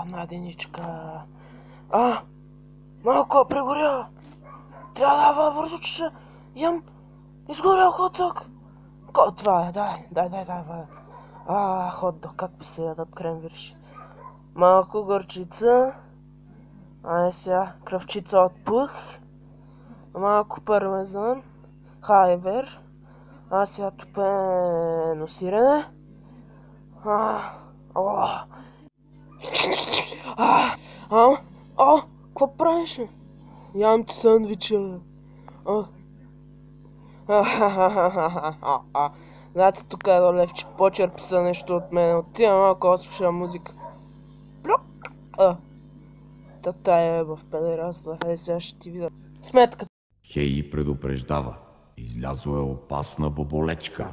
Наденичка. Малко прегоря. Трябва да дава бързо, че ям изгорял хот-дог. Това е, дай. Хот-дог, как би се ядат кремвирши. Малко горчица. Сега кръвчица от плъх. Малко пармезан. Хайвер. Сега топено сирене. Какво правиш? Ям ти сандвича. Знаете, тук е едно левче, почерпи са нещо от мен. Отивам малко да слушам музика. Плюк! Тая е в педераса. Сега ще ти видя. Сметка. Хей предупреждава. Излязла е опасна боболечка.